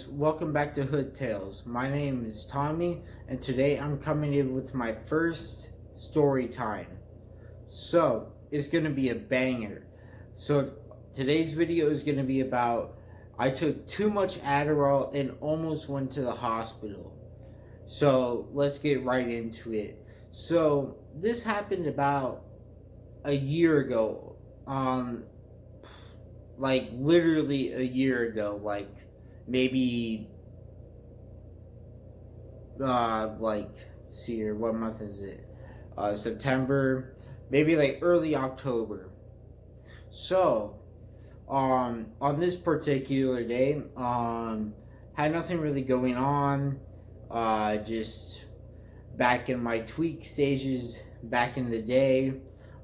Welcome back to Hood Tales. My name is Tommy, and today I'm coming in with my first story time. So, it's going to be a banger. So, today's video is going to be about I took too much Adderall and almost went to the hospital. So, let's get right into it. So, this happened about a year ago. Like literally a year ago, maybe like see here, what month is it? September, maybe like early October. So on this particular day, had nothing really going on, just back in my tweak stages back in the day.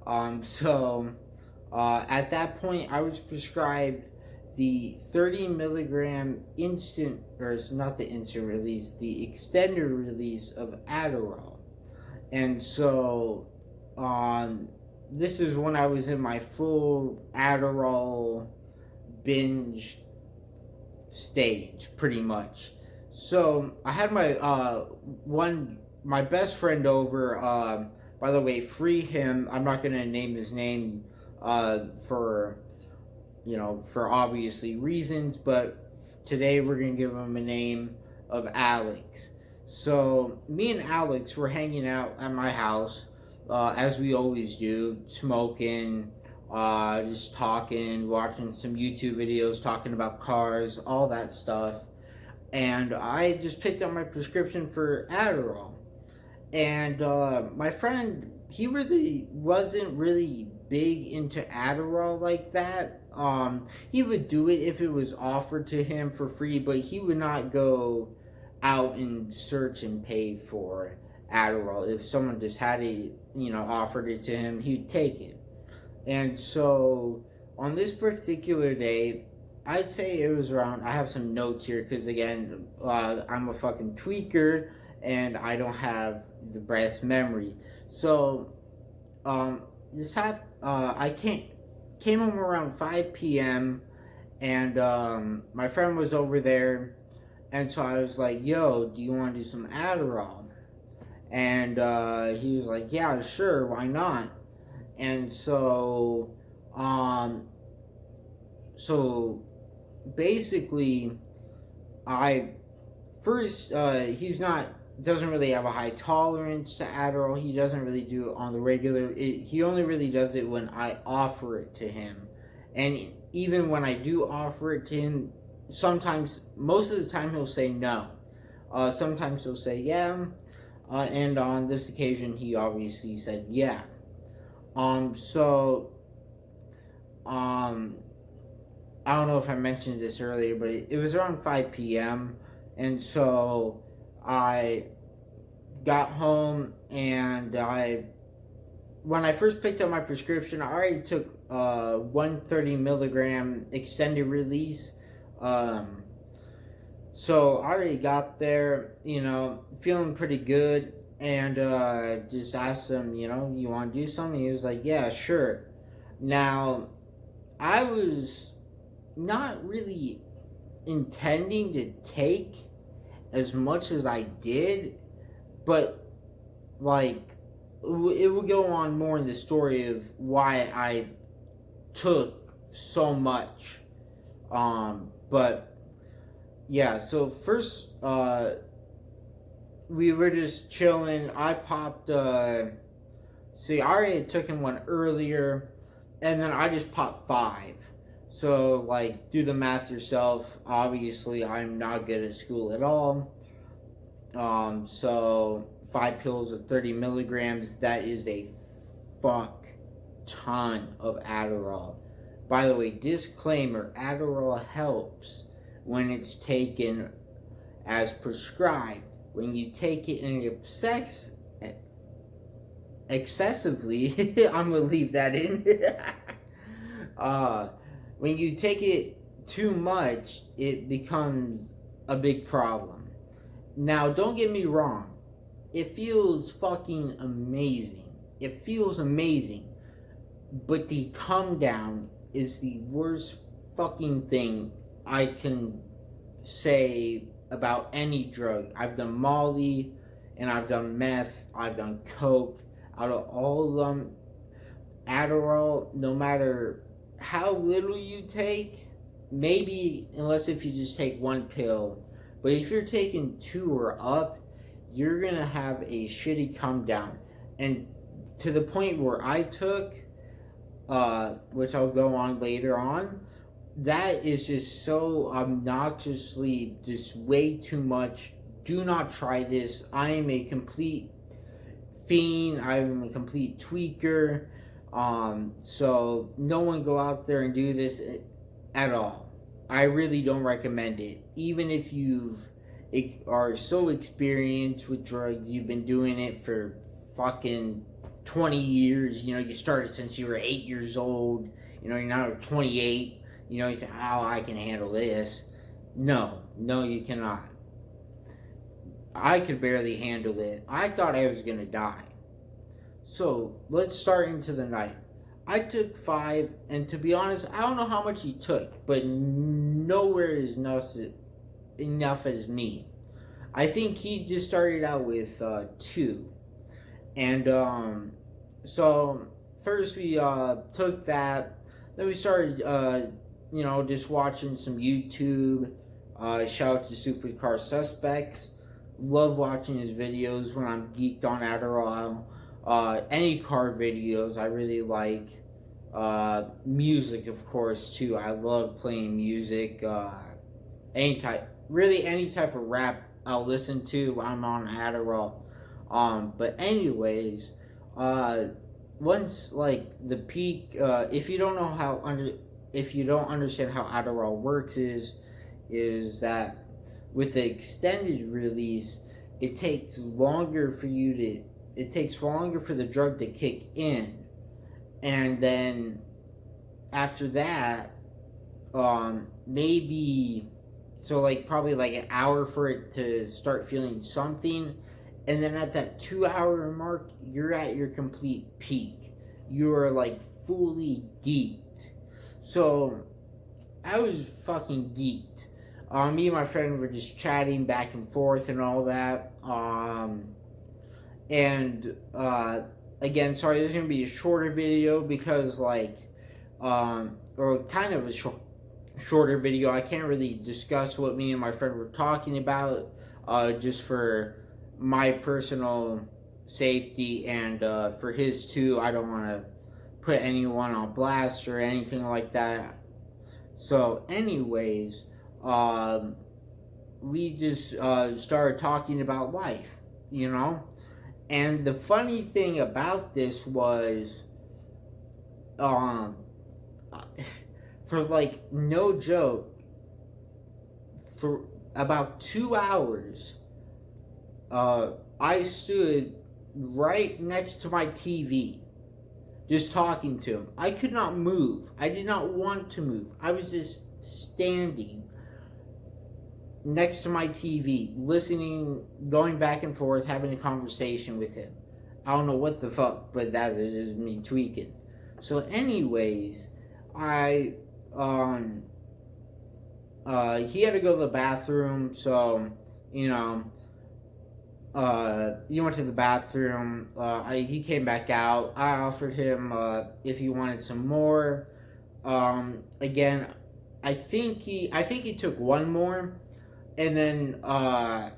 At that point I was prescribed the 30 milligram instant, or it's not the instant release, the extended release of Adderall. And so, this is when I was in my full Adderall binge stage, pretty much. So I had my best friend over. By the way, free him. I'm not gonna name his name, for for obviously reasons, but today we're going to give him a name of Alex. So, me and Alex were hanging out at my house, as we always do, smoking, just talking, watching some YouTube videos, talking about cars, all that stuff. And I just picked up my prescription for Adderall. And my friend, he really wasn't really big into Adderall like that. He would do it if it was offered to him for free, but he would not go out and search and pay for Adderall. If someone just had it, offered it to him, he'd take it. And so on this particular day, I'd say it was around, I have some notes here because again, I'm a fucking tweaker and I don't have the best memory. So, I came home around 5 p.m. and my friend was over there, and so I was like, "Yo, do you want to do some Adderall?" And he was like, "Yeah, sure, why not?" And so basically, I first he's not doesn't really have a high tolerance to Adderall. He doesn't really do it on the regular. He only really does it when I offer it to him. And even when I do offer it to him, sometimes, most of the time, he'll say no. Sometimes he'll say yeah. And on this occasion, he obviously said yeah. I don't know if I mentioned this earlier, but it was around 5 p.m. And so I got home, and when I first picked up my prescription, I already took 130 milligram extended release. So I already got there, feeling pretty good, and just asked him, you want to do something? He was like, yeah, sure. Now, I was not really intending to take as much as I did, but it will go on more in the story of why I took so much. But yeah, so first we were just chilling. I popped see, I already took him one earlier, and then I just popped 5. So, do the math yourself. Obviously, I'm not good at school at all. So 5 pills of 30 milligrams, that is a fuck ton of Adderall. By the way, disclaimer, Adderall helps when it's taken as prescribed. When you take it in excessively, I'm gonna leave that in. When you take it too much, it becomes a big problem. Now, don't get me wrong. It feels fucking amazing. It feels amazing. But the come down is the worst fucking thing I can say about any drug. I've done Molly, and I've done meth, I've done coke. Out of all of them, Adderall, no matter how little you take, maybe unless if you just take one pill, but if you're taking two or up, you're gonna have a shitty come down. And to the point where I took, which I'll go on later on, that is just so obnoxiously just way too much. Do not try this. I am a complete fiend. I'm a complete tweaker. So no one go out there and do this at all. I really don't recommend it. Even if are so experienced with drugs, you've been doing it for fucking 20 years. You know, you started since you were 8 years old. You know, you're now 28. You know, you think, oh, I can handle this. No, you cannot. I could barely handle it. I thought I was gonna die. So let's start into the night. I took 5, and to be honest, I don't know how much he took, but nowhere is enough as me. I think he just started out with 2, and so first we took that. Then we started, just watching some YouTube. Shout out to Supercar Suspects. Love watching his videos when I'm geeked on Adderall. Any car videos I really like. Music, of course, too. I love playing music. Any type of rap I'll listen to when I'm on Adderall. But anyways, once like the peak, if you don't understand how Adderall works, is that with the extended release, it takes longer for the drug to kick in, and then after that, probably like an hour for it to start feeling something, and then at that 2-hour mark, you're at your complete peak. You're like fully geeked. So I was fucking geeked. Me and my friend were just chatting back and forth and all that. Again, sorry, this is gonna be a shorter video because or kind of a shorter video. I can't really discuss what me and my friend were talking about, just for my personal safety and for his too. I don't want to put anyone on blast or anything like that. So, anyways, we just started talking about life, you know. And the funny thing about this was, for like no joke, for about 2 hours, I stood right next to my TV, just talking to him. I could not move. I did not want to move. I was just standing next to my TV, listening, going back and forth, having a conversation with him. I don't know what the fuck, but that is just me tweaking. So anyways, he had to go to the bathroom, so, he went to the bathroom. He came back out. I offered him if he wanted some more. Again, I think he took one more, and then I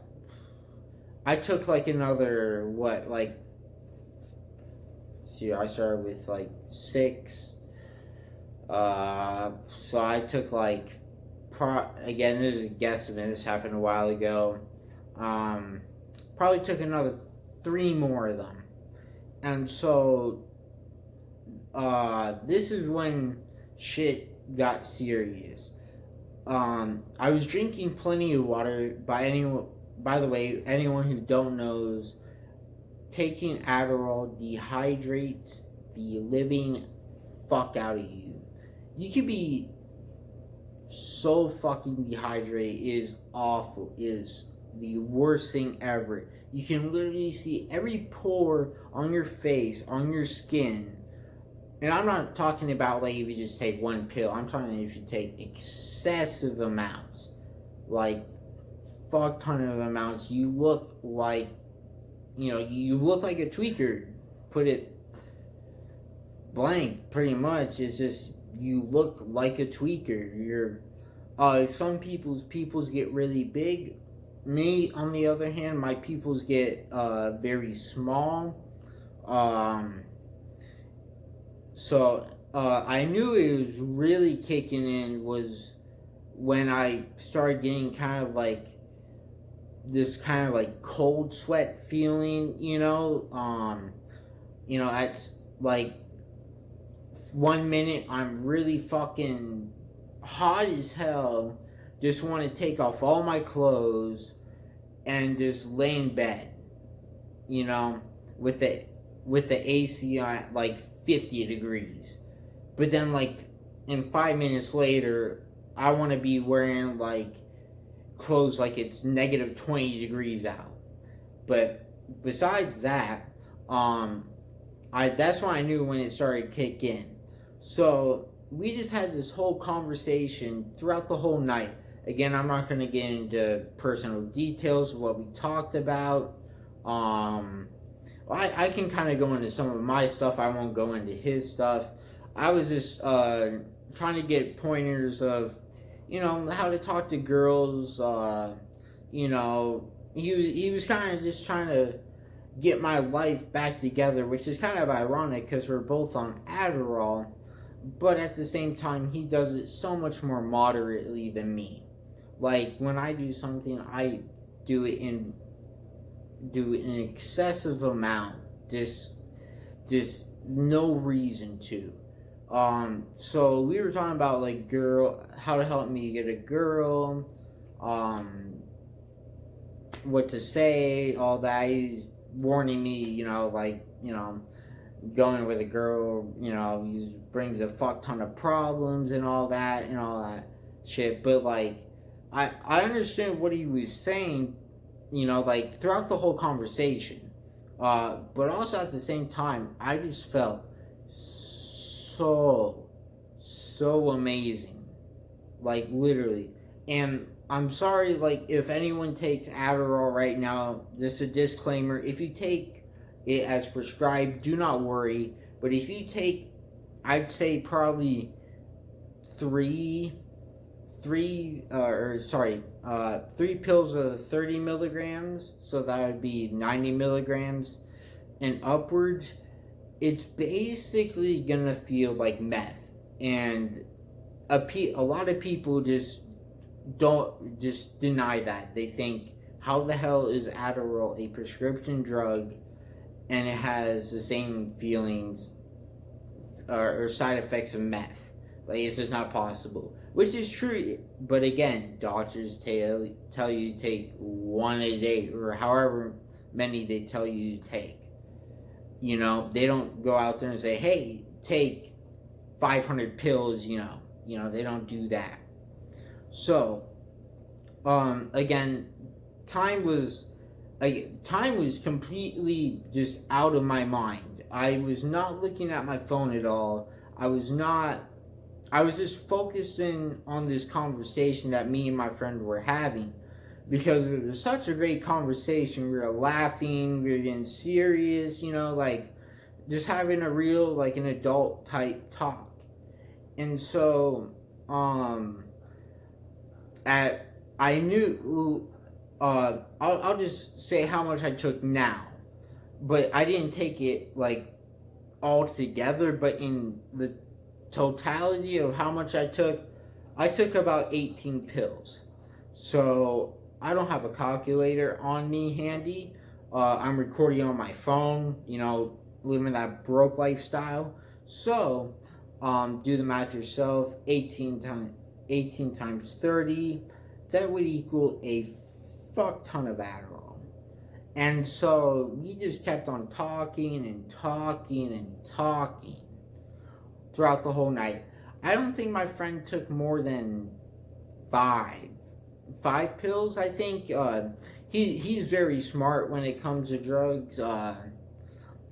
took like another I started with like 6. So I took like again, this is a guesstimate. This happened a while ago. Probably took another 3 more of them. And so, this is when shit got serious. I was drinking plenty of water. By the way, anyone who don't knows, taking Adderall dehydrates the living fuck out of you. You could be so fucking dehydrated. It is awful. It is the worst thing ever. You can literally see every pore on your face, on your skin. And I'm not talking about like if you just take one pill. I'm talking if you take excessive amounts. like fuck ton of amounts. You look like, you look like a tweaker. Put it blank, pretty much. It's just you look like a tweaker. You're some people's get really big. Me, on the other hand, my pupils get very small. So I knew it was really kicking in was when I started getting kind of like this kind of like cold sweat feeling, it's like 1 minute I'm really fucking hot as hell, just want to take off all my clothes and just lay in bed, you know, with the AC at like 50 degrees. But then like in 5 minutes later, I want to be wearing like clothes like it's negative 20 degrees out. But besides that, that's when I knew when it started to kick in. So we just had this whole conversation throughout the whole night. Again, I'm not going to get into personal details of what we talked about. I can kind of go into some of my stuff. I won't go into his stuff. I was just trying to get pointers of, how to talk to girls. He was kind of just trying to get my life back together, which is kind of ironic because we're both on Adderall. But at the same time, he does it so much more moderately than me. Like, when I do something, I do it in an excessive amount. Just no reason to. So we were talking about, like, how to help me get a girl, what to say, all that. He's warning me, going with a girl, he brings a fuck ton of problems and all that shit. But like, I understand what he was saying, like throughout the whole conversation. But also at the same time, I just felt so amazing, like literally. And I'm sorry, like if anyone takes Adderall right now, just a disclaimer: if you take it as prescribed, do not worry. But if you take, I'd say probably three pills of 30 milligrams, so that would be 90 milligrams and upwards, it's basically gonna feel like meth. And a lot of people just deny that. They think, how the hell is Adderall a prescription drug and it has the same feelings or side effects of meth? Like, it's just not possible. Which is true, but again, doctors tell you to take one a day, or however many they tell you to take. They don't go out there and say, hey, take 500 pills, they don't do that. So, again, time was completely just out of my mind. I was not looking at my phone at all. I was just focusing on this conversation that me and my friend were having, because it was such a great conversation. We were laughing, we were getting serious, like just having a real, like an adult type talk. And so, I knew, I'll just say how much I took now, but I didn't take it like all together, but in the totality of how much I took about 18 pills. So I don't have a calculator on me handy. I'm recording on my phone, living that broke lifestyle. So do the math yourself. 18 times 30, that would equal a fuck ton of Adderall. And so we just kept on talking and talking and talking throughout the whole night. I don't think my friend took more than five pills. I think he's very smart when it comes to drugs.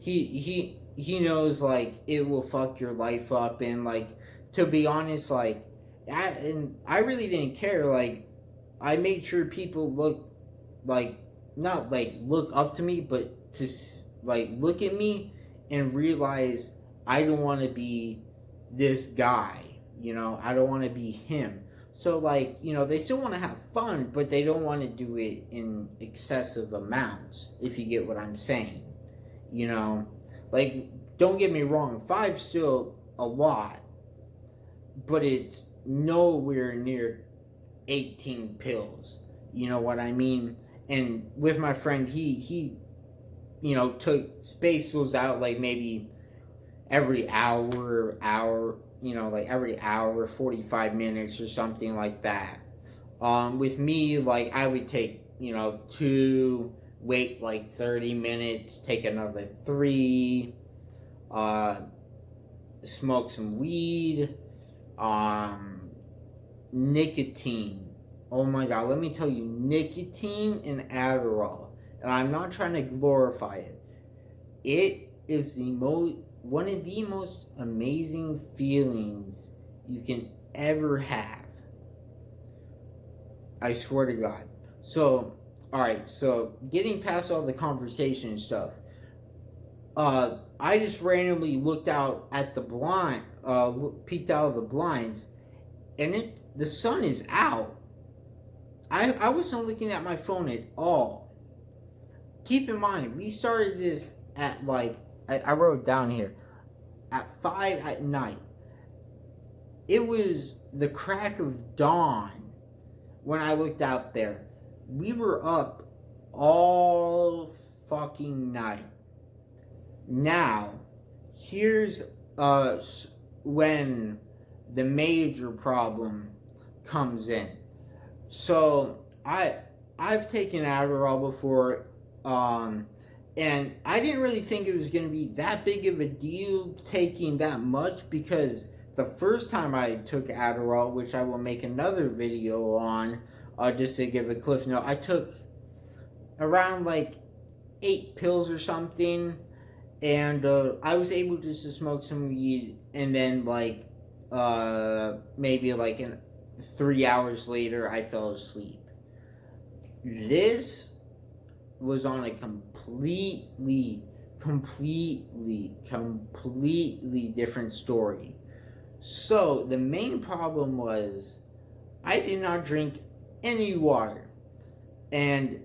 He knows, like, it will fuck your life up. And like, to be honest, like, I really didn't care. Like, I made sure people look like, not like look up to me, but to like look at me and realize I don't want to be this guy. I don't want to be him. So like, they still want to have fun, but they don't want to do it in excessive amounts, if you get what I'm saying. Like, don't get me wrong, five's still a lot, but it's nowhere near 18 pills. You know what I mean? And with my friend, he took spaced those out like maybe every hour, like every hour, 45 minutes or something like that. With me, like I would take, two, wait like 30 minutes, take another three, smoke some weed, nicotine. Oh my god, let me tell you, nicotine and Adderall, and I'm not trying to glorify it. It is one of the most amazing feelings you can ever have. I swear to God. So, alright, so getting past all the conversation and stuff, I just randomly looked out at the blind, peeked out of the blinds, and the sun is out. I wasn't looking at my phone at all. Keep in mind, we started this at like, I wrote down here, at 5 at night. It was the crack of dawn when I looked out there. We were up all fucking night. Now, here's when the major problem comes in. So I've taken Adderall before, and I didn't really think it was going to be that big of a deal taking that much, because the first time I took Adderall, which I will make another video on, just to give a cliff note, I took around like 8 pills or something, and I was able just to smoke some weed, and then like maybe like 3 hours later I fell asleep. This was on a completely different story. So the main problem was I did not drink any water, and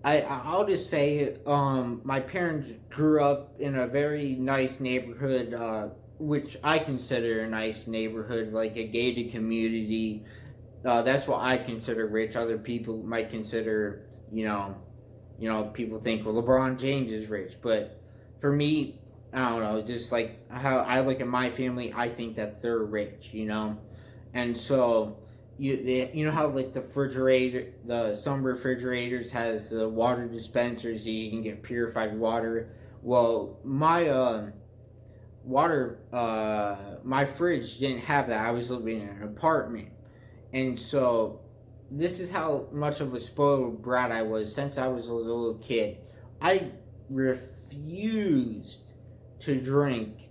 I'll just say, my parents grew up in a very nice neighborhood, which I consider a nice neighborhood, like a gated community. That's what I consider rich. Other people might consider, people think, well, LeBron James is rich. But for me, I don't know, just like how I look at my family, I think that they're rich, And so, you know how like some refrigerators has the water dispenser so you can get purified water. Well, my my fridge didn't have that. I was living in an apartment, and so this is how much of a spoiled brat I was since I was a little kid. I refused to drink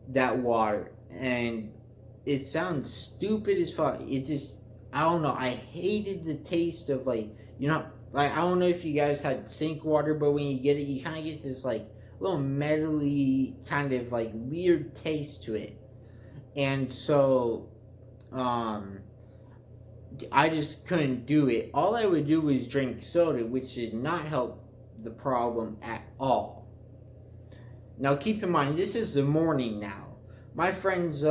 that water, and it sounds stupid as fuck. It just, I don't know, I hated the taste of like, like, I don't know if you guys had sink water, but when you get it, you kind of get this like little metally kind of like weird taste to it. And so I just couldn't do it. All I would do was drink soda, which did not help the problem at all. Now keep in mind, this is the morning now. My friend's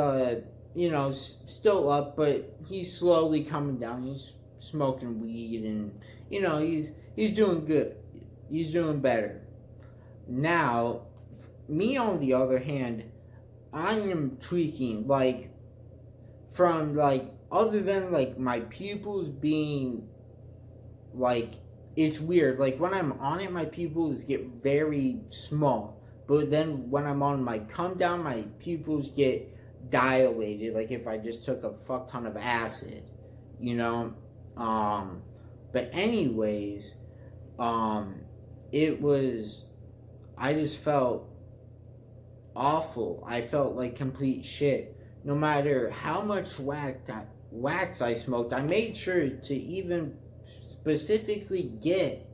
still up, but he's slowly coming down. He's smoking weed, and he's doing good. He's doing better. Now, me on the other hand, I am tweaking, like, from like, other than like my pupils being like, it's weird. Like when I'm on it, my pupils get very small. But then when I'm on my come down, my pupils get dilated, like if I just took a fuck ton of acid, but anyways, I just felt awful. I felt like complete shit. No matter how much wax I smoked, I made sure to even specifically get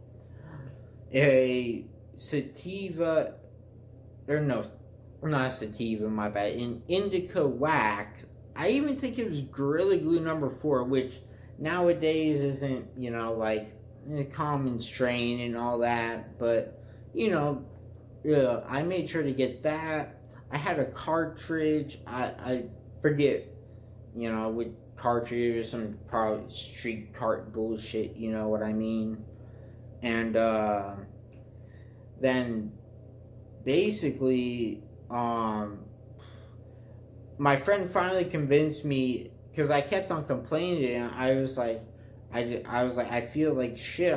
a sativa, or no, not sativa, my bad, an indica wax. I even think it was Gorilla Glue number 4, which nowadays isn't, like a common strain and all that, but, I made sure to get that. I had a cartridge. I forget, with cartridges, some probably street cart bullshit, you know what I mean? And then basically, my friend finally convinced me, because I kept on complaining, and I was like, I feel like shit.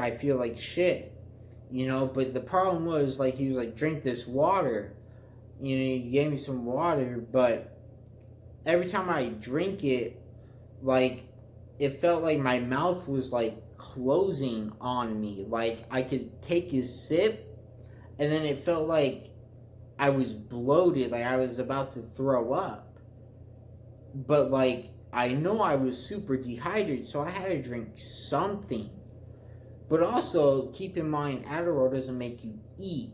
But the problem was, like, he was like, drink this water. He gave me some water, but every time I drink it, like, it felt like my mouth was, like, closing on me. Like, I could take a sip, and then it felt like I was bloated, like I was about to throw up. But, like, I know I was super dehydrated, so I had to drink something. But also, keep in mind, Adderall doesn't make you eat.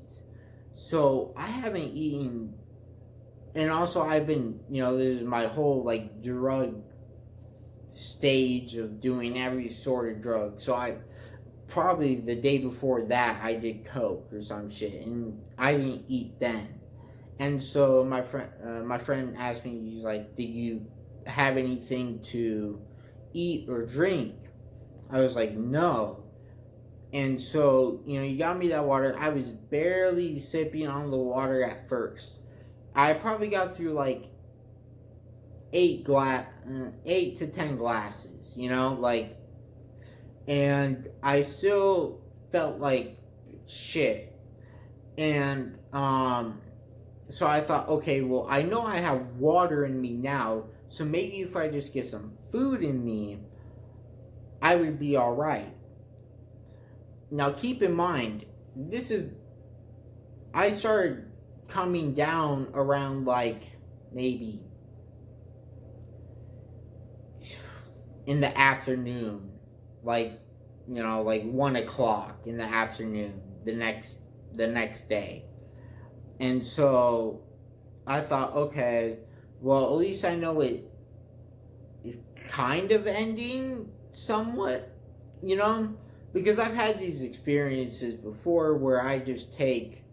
So, I haven't eaten. And also, I've been, this is my whole, like, drug stage of doing every sort of drug. So, probably the day before that, I did coke or some shit. And I didn't eat then. And so, my friend asked me, he's like, did you have anything to eat or drink? I was like, no. And so, you got me that water. I was barely sipping on the water at first. I probably got through like 8 to 10 glasses, and I still felt like shit. And so I thought, okay, well, I know I have water in me now, so maybe if I just get some food in me, I would be all right. Now, keep in mind, I started coming down around, like, maybe in the afternoon, like, like 1 o'clock in the afternoon, the next day. And so I thought, okay, well, at least I know it is kind of ending somewhat, because I've had these experiences before where I just take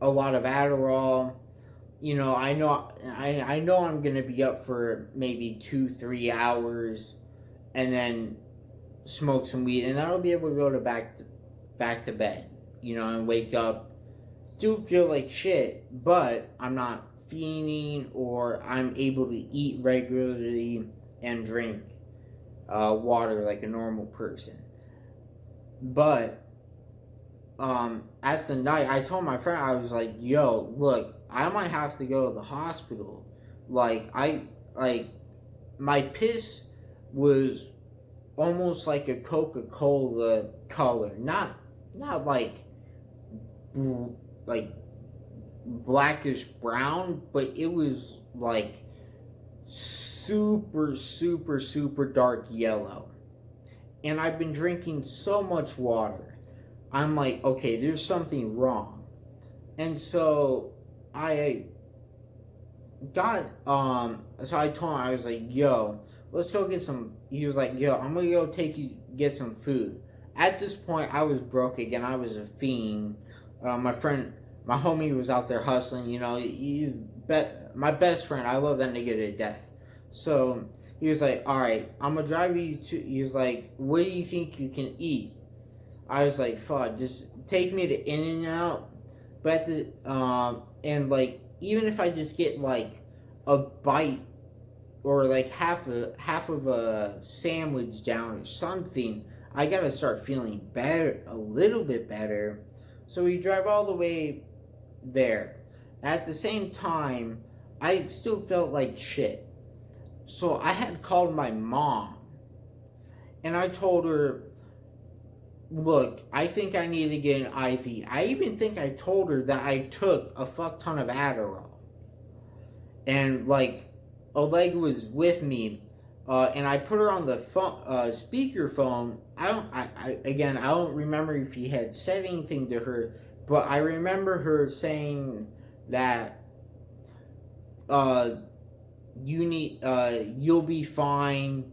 a lot of Adderall. I know I'm gonna be up for maybe 2-3 hours, and then smoke some weed, and then I'll be able to go back to bed, and wake up, still feel like shit, but I'm not fiending, or I'm able to eat regularly and drink water like a normal person. But at the night, I told my friend, I was like, yo, look, I might have to go to the hospital. Like, my piss was almost like a Coca-Cola color. Not like blackish brown, but it was like super, super, super dark yellow. And I've been drinking so much water. I'm like, okay, there's something wrong. And so I got, so I told him, I was like, yo, let's go get some. He was like, yo, I'm gonna go get some food. At this point, I was broke again. I was a fiend. My homie was out there hustling, my best friend. I love that nigga to death. So he was like, all right, I'm gonna drive you to, he was like, what do you think you can eat? I was like, fuck, just take me to In-N-Out. But and like, even if I just get like a bite or like half of a sandwich down or something, I gotta start feeling better, a little bit better. So we drive all the way there. At the same time, I still felt like shit. So I had called my mom, and I told her, look, I think I need to get an IV. I even think I told her that I took a fuck ton of Adderall. And, like, Oleg was with me. and I put her on the phone, speakerphone. I don't remember if he had said anything to her, but I remember her saying that, uh, you'll be fine.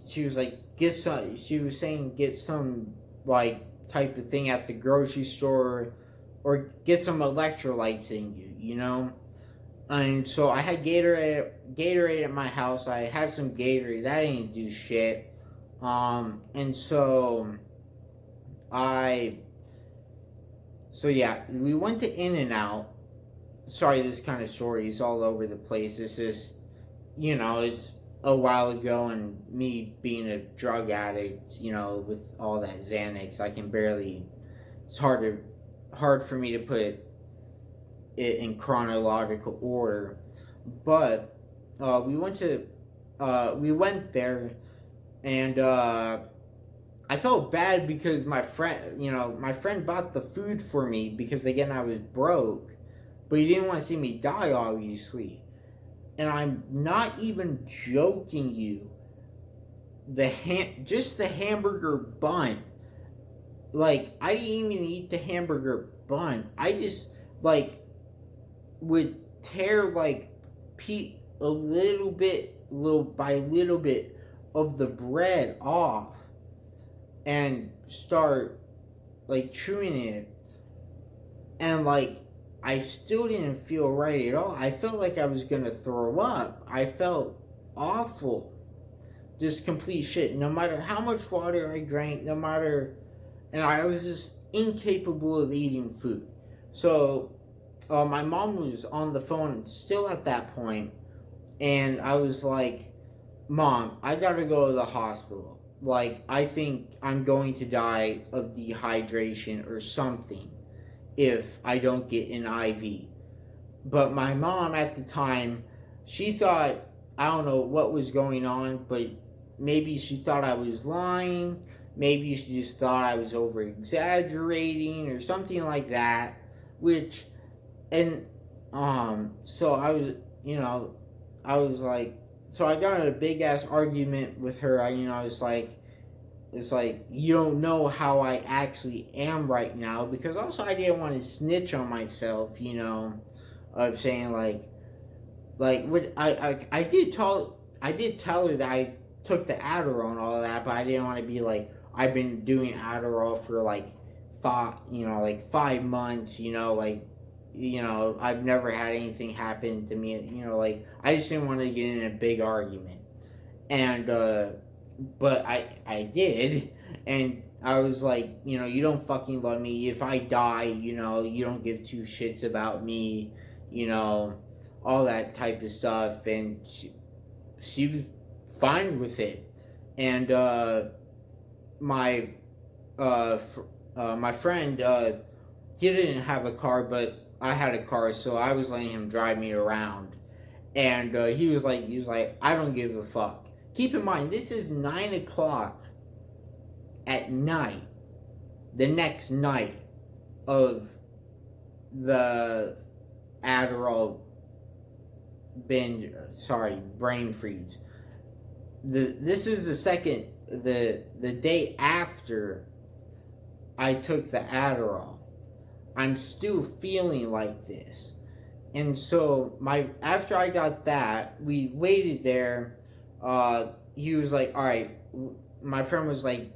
She was like, she was saying, get some, like, type of thing at the grocery store, or get some electrolytes in you, you know? And so I had Gatorade at my house. I had some Gatorade. That didn't do shit. And so I, so yeah, we went to In-N-Out. Sorry, this kind of story is all over the place. This is, it's a while ago, and me being a drug addict, with all that Xanax, I can barely, it's hard for me to put it in chronological order. But we went there, and I felt bad because my friend bought the food for me, because again, I was broke, but he didn't want to see me die, obviously. And I'm not even joking you. Just the hamburger bun. Like, I didn't even eat the hamburger bun. I just, like, would tear, like, little by little bit of the bread off, and start, like, chewing it. And, like, I still didn't feel right at all. I felt like I was gonna throw up. I felt awful. Just complete shit. No matter how much water I drank, and I was just incapable of eating food. So, my mom was on the phone still at that point, and I was like, Mom, I gotta go to the hospital. Like, I think I'm going to die of dehydration or something if I don't get an IV. But my mom at the time, she thought, I don't know what was going on, but maybe she thought I was lying. Maybe she just thought I was over exaggerating or something like that. So I was like, so I got in a big ass argument with her. It's like, you don't know how I actually am right now, because also I didn't want to snitch on myself, of saying what I did tell her that I took the Adderall and all that, but I didn't want to be like, I've been doing Adderall for like 5 months, I've never had anything happen to me, I just didn't want to get in a big argument. And but I did, and I was like, you don't fucking love me. If I die, you don't give two shits about me, all that type of stuff. And she was fine with it. And my friend, he didn't have a car, but I had a car, so I was letting him drive me around. And he was like, I don't give a fuck. Keep in mind, this is 9 o'clock at night, the next night of the Adderall brain freeze. This is the day after I took the Adderall. I'm still feeling like this. And so after I got that, we waited there. He was like, all right, my friend was like,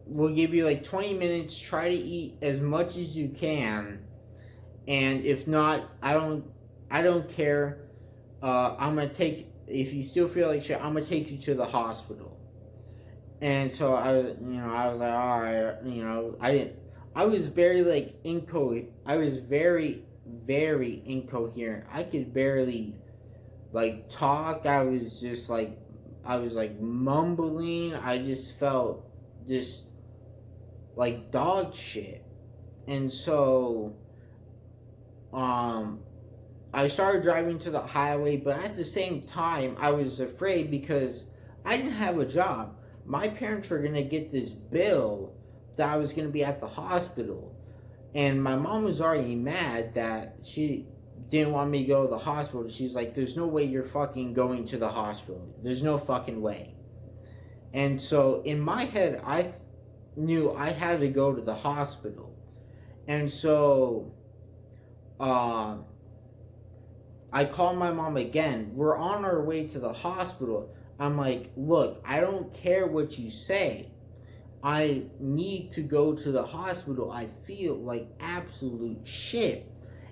we'll give you like 20 minutes, try to eat as much as you can, and if not, I don't care. If you still feel like shit, I'm gonna take you to the hospital. And so I was like, all right, I was very like I was very, very incoherent. I could barely like talk. I was like mumbling. I just felt just like dog shit. And so I started driving to the highway, but at the same time I was afraid because I didn't have a job. My parents were going to get this bill that I was going to be at the hospital. And my mom was already mad that she didn't want me to go to the hospital. She's like, there's no way you're fucking going to the hospital. There's no fucking way. And so in my head, knew I had to go to the hospital. And so um, I called my mom again. We're on our way to the hospital. I'm like, look, I don't care what you say. I need to go to the hospital. I feel like absolute shit.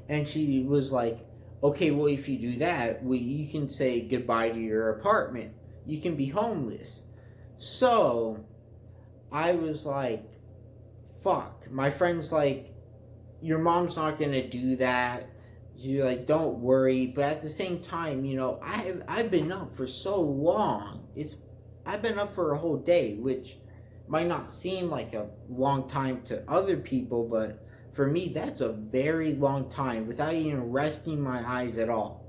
And she was like, okay, well, if you do that, you can say goodbye to your apartment. You can be homeless. So I was like, fuck. My friend's like, your mom's not going to do that. She's like, don't worry. But at the same time, I've been up for so long. I've been up for a whole day, which might not seem like a long time to other people, but for me, that's a very long time without even resting my eyes at all.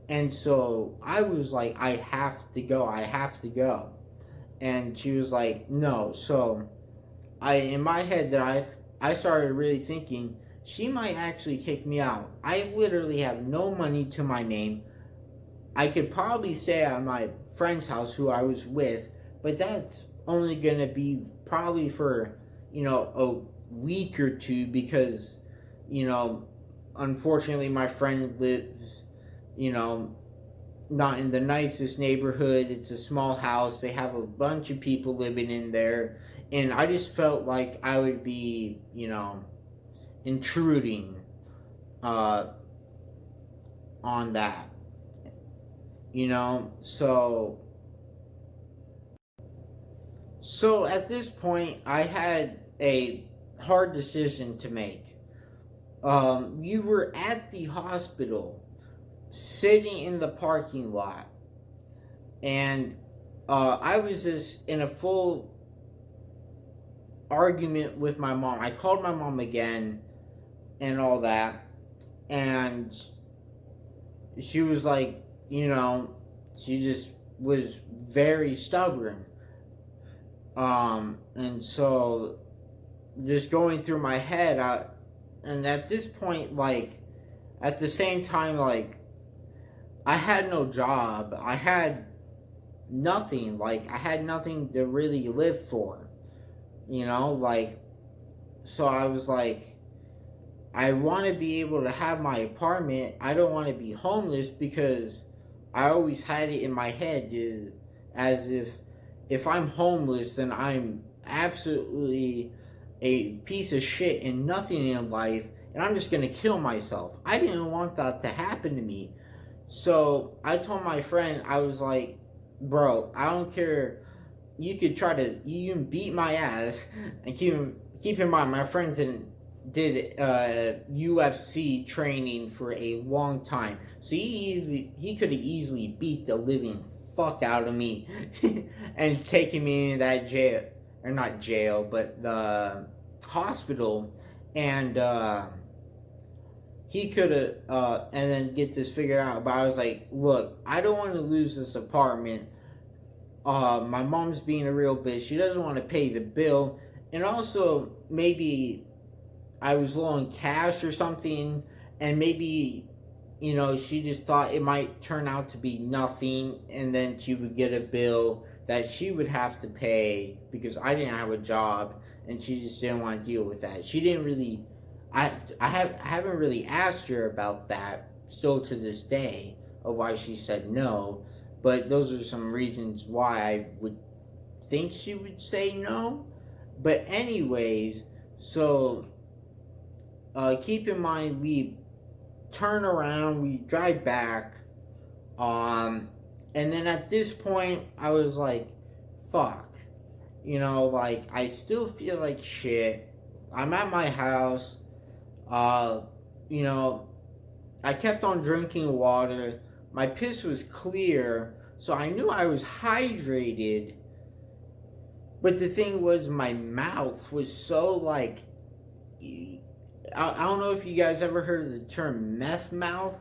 And so I was like, I have to go. I have to go. And she was like, no. So in my head, I started really thinking she might actually kick me out. I literally have no money to my name. I could probably stay at my friend's house who I was with, but that's only going to be probably for, a week or two because, unfortunately my friend lives, not in the nicest neighborhood. It's a small house. They have a bunch of people living in there. And I just felt like I would be, intruding on that. So at this point, I had a hard decision to make. You were at the hospital, sitting in the parking lot, and I was just in a full argument with my mom. I called my mom again and all that, and she was like, she just was very stubborn. And so just going through my head, and at this point, like, at the same time, like, I had no job. I had nothing. Like, I had nothing to really live for. Like, so I was like, I want to be able to have my apartment. I don't want to be homeless because I always had it in my head as if I'm homeless, then I'm absolutely a piece of shit and nothing in life, and I'm just going to kill myself. I didn't want that to happen to me. So I told my friend, I was like, bro, I don't care. You could try to even beat my ass. And keep in mind, my friends did UFC training for a long time. So he could have easily beat the living fuck out of me and taken me into that jail, or not jail, but the hospital. And he could have and then get this figured out. But I was like, look, I don't want to lose this apartment. My mom's being a real bitch. She doesn't want to pay the bill. And also, maybe I was low on cash or something. And maybe, she just thought it might turn out to be nothing. And then she would get a bill that she would have to pay because I didn't have a job. And she just didn't want to deal with that. She didn't really... I haven't really asked her about that still to this day of why she said no. But those are some reasons why I would think she would say no. But anyways, so keep in mind, we turn around, we drive back. And then at this point, I was like, fuck. Like, I still feel like shit. I'm at my house. I kept on drinking water. My piss was clear, so I knew I was hydrated. But the thing was, my mouth was so, like... I don't know if you guys ever heard of the term meth mouth,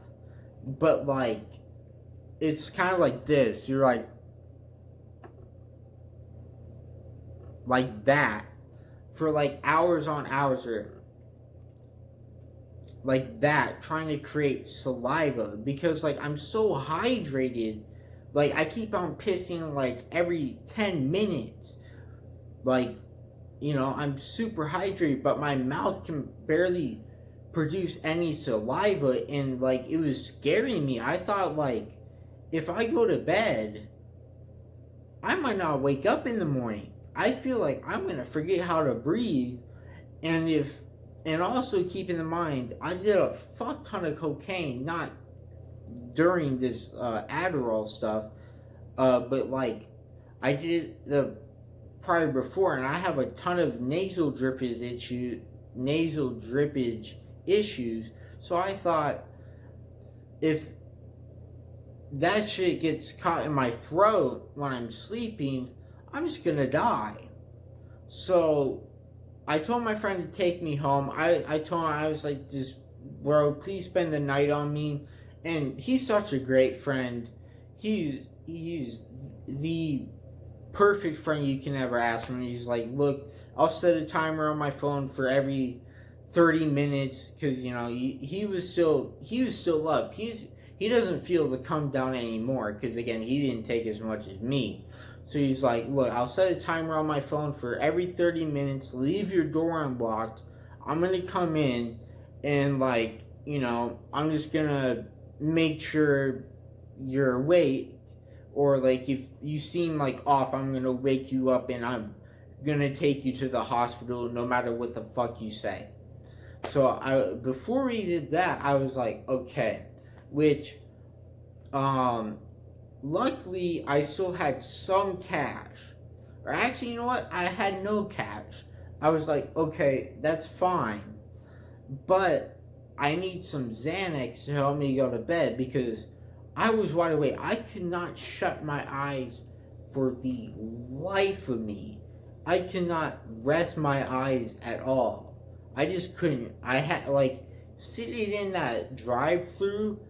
but, like, it's kind of like this. You're like that for, like, hours on hours, or... like that, trying to create saliva, because like I'm so hydrated. Like I keep on pissing like every 10 minutes. Like, I'm super hydrated, but my mouth can barely produce any saliva, and like it was scaring me. I thought, like, if I go to bed, I might not wake up in the morning. I feel like I'm gonna forget how to breathe. And also keep in mind, I did a fuck ton of cocaine, not during this Adderall stuff, but like I did the prior before, and I have a ton of nasal drippage issues. So I thought, if that shit gets caught in my throat when I'm sleeping, I'm just gonna die. So I told my friend to take me home. I told him, I was like, just, bro, please spend the night on me. And he's such a great friend. He's the perfect friend you can ever ask for. He's like, look, I'll set a timer on my phone for every 30 minutes, because he was still up. He doesn't feel the come down anymore, because again, he didn't take as much as me. So he's like, look, I'll set a timer on my phone for every 30 minutes. Leave your door unlocked. I'm gonna come in, and like, I'm just gonna make sure you're awake, or like if you seem like off, I'm gonna wake you up, and I'm gonna take you to the hospital no matter what the fuck you say. So before we did that, I was like, okay, which luckily I still had some cash. Or actually, you know what? I had no cash. I was like, okay, that's fine. But I need some Xanax to help me go to bed, because I was wide awake. I could not shut my eyes for the life of me. I could not rest my eyes at all. I just couldn't. I had, like, sitting in that drive-through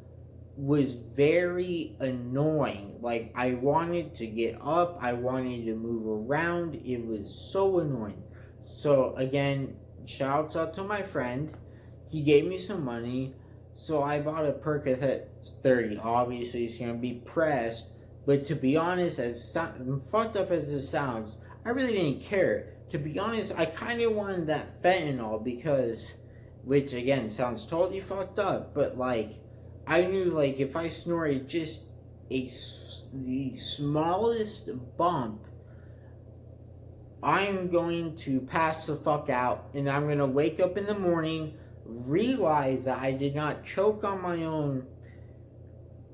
was very annoying. Like, I wanted to get up, I wanted to move around. It was so annoying. So again, shouts out to my friend. He gave me some money, so I bought a Percocet 30. Obviously, it's gonna be pressed, but to be honest, as fucked up as this sounds, I really didn't care. To be honest, I kind of wanted that fentanyl, because, which again sounds totally fucked up, but like, I knew, like, if I snorted just the smallest bump, I'm going to pass the fuck out, and I'm going to wake up in the morning, realize that I did not choke on my own,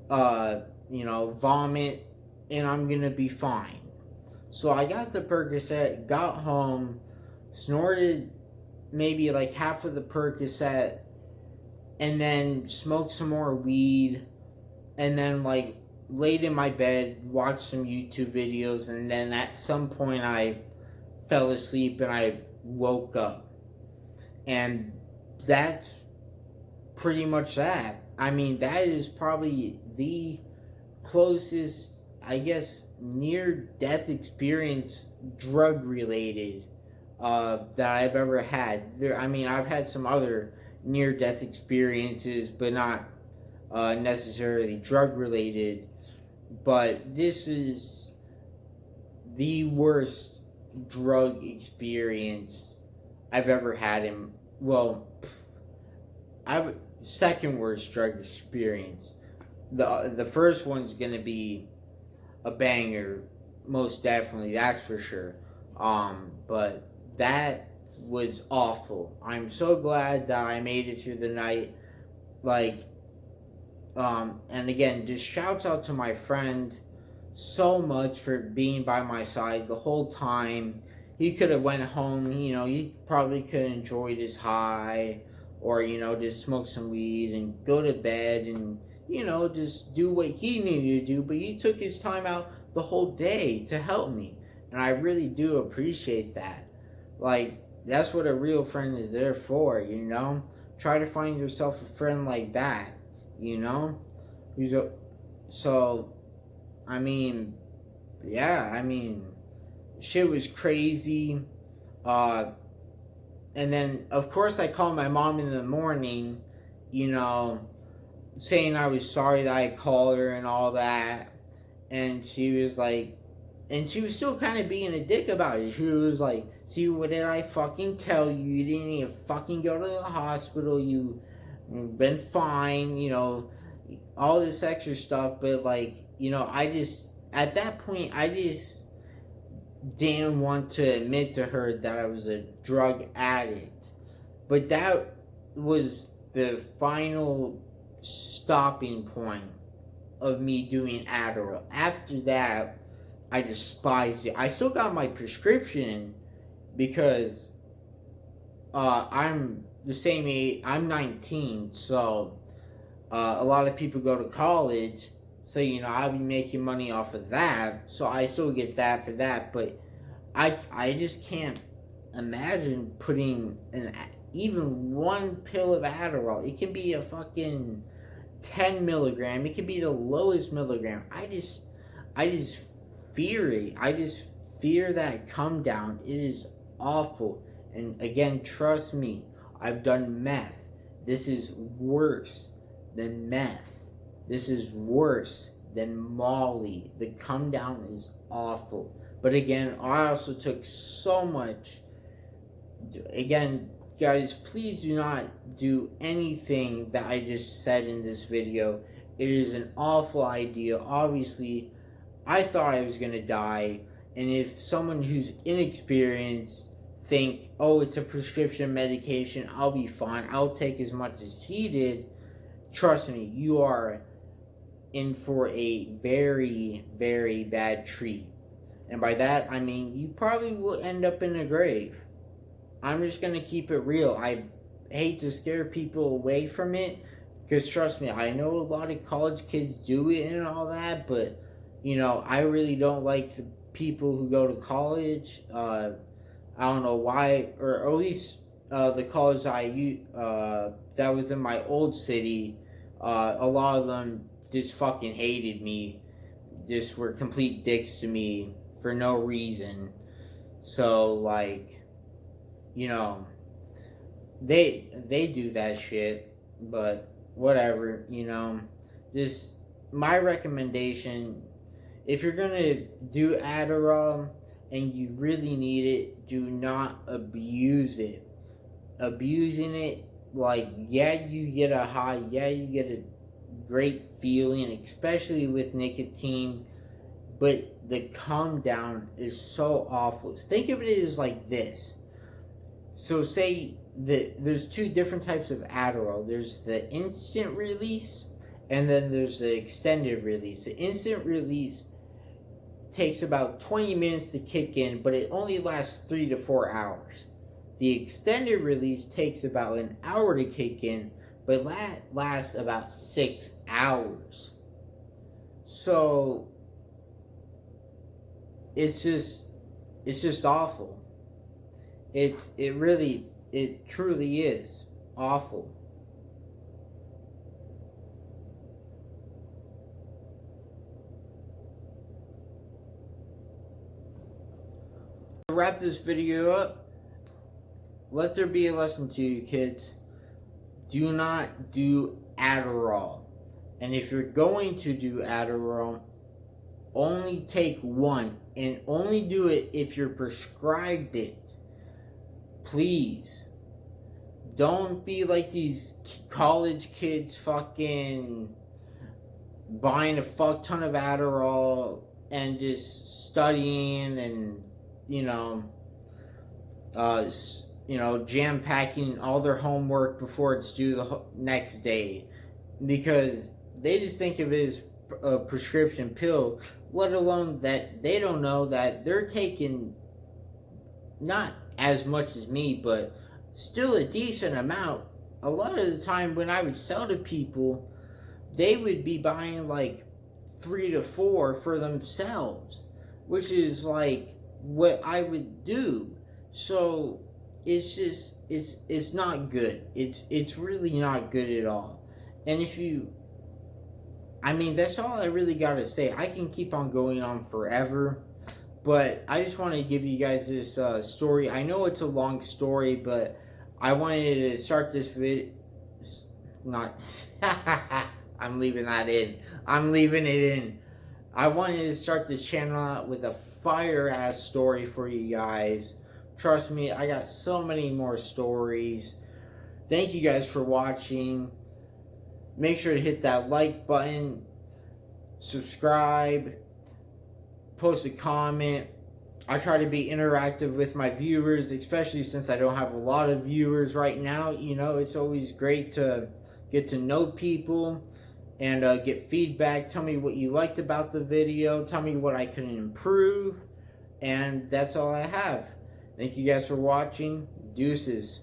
vomit, and I'm going to be fine. So I got the Percocet, got home, snorted maybe like half of the Percocet, and then smoked some more weed, and then like laid in my bed, watched some YouTube videos, and then at some point I fell asleep and I woke up. And that's pretty much that. I mean, that is probably the closest, I guess, near-death experience, drug-related, that I've ever had. I've had some other near-death experiences, but not necessarily drug-related. But this is the worst drug experience I've ever had second worst drug experience. The first one's gonna be a banger, most definitely, that's for sure. But that was awful. I'm so glad that I made it through the night. Like, and again, just shouts out to my friend so much for being by my side the whole time. He could have went home, he probably could have enjoyed his high, or, just smoke some weed and go to bed and, just do what he needed to do. But he took his time out the whole day to help me. And I really do appreciate that. Like, that's what a real friend is there for, Try to find yourself a friend like that, So, shit was crazy. And then, of course, I called my mom in the morning, you know, saying I was sorry that I called her and all that. And she was like, and she was still kind of being a dick about it. She was like, see, what did I fucking tell you? You didn't even fucking go to the hospital. You've been fine, you know, all this extra stuff. But, like, you know, at that point, I just didn't want to admit to her that I was a drug addict. But that was the final stopping point of me doing Adderall. After that, I despised it. I still got my prescription because I'm the same age. I'm 19, so a lot of people go to college. So, you know, I'll be making money off of that. So I still get that for that. But I just can't imagine putting even one pill of Adderall. It can be a fucking 10 milligram. It could be the lowest milligram. I just fear it. I just fear that come down. It is awful. And again, trust me, I've done meth. This is worse than meth. This is worse than Molly. The come down is awful. But again, I also took so much. Again, guys, please do not do anything that I just said in this video. It is an awful idea. Obviously, I thought I was going to die. And if someone who's inexperienced think, oh, it's a prescription medication, I'll be fine, I'll take as much as he did, trust me, you are in for a very, very bad treat. And by that, I mean, you probably will end up in a grave. I'm just going to keep it real. I hate to scare people away from it, because trust me, I know a lot of college kids do it and all that, but, you know, I really don't like the people who go to college. I don't know why, or at least the college that was in my old city, a lot of them just fucking hated me, just were complete dicks to me for no reason. So, like, you know, they do that shit, but whatever, you know. Just my recommendation, if you're gonna do Adderall and you really need it, do not abuse it. Abusing it, like, yeah, you get a high, yeah, you get a great feeling, especially with nicotine, but the come down is so awful. Think of it as like this. So say that there's two different types of Adderall. There's the instant release, and then there's the extended release. The instant release takes about 20 minutes to kick in, but it only lasts 3 to 4 hours. The extended release takes about an hour to kick in, but that lasts about 6 hours. So it's just awful. It truly is awful. To wrap this video up, let there be a lesson to you kids. Do not do Adderall. And if you're going to do Adderall, only take one, and only do it if you're prescribed it. Please. Don't be like these college kids fucking buying a fuck ton of Adderall and just studying and, jam-packing all their homework before it's due the next day. Because they just think of it as a prescription pill, let alone that they don't know that they're taking not as much as me, but still a decent amount. A lot of the time when I would sell to people, they would be buying like 3 to 4 for themselves, which is like what I would do. So it's just it's not good. It's really not good at all. And that's all I really gotta say. I can keep on going on forever, but I just want to give you guys this story. I know it's a long story, but I wanted to start this not. I'm leaving that in. I'm leaving it in. I wanted to start this channel out with a fire ass story for you guys. Trust me, I got so many more stories. Thank you guys for watching. Make sure to hit that like button, subscribe, post a comment. I try to be interactive with my viewers, especially since I don't have a lot of viewers right now. You know, it's always great to get to know people and get feedback. Tell me what you liked about the video. Tell me what I can improve. And that's all I have. Thank you guys for watching. Deuces.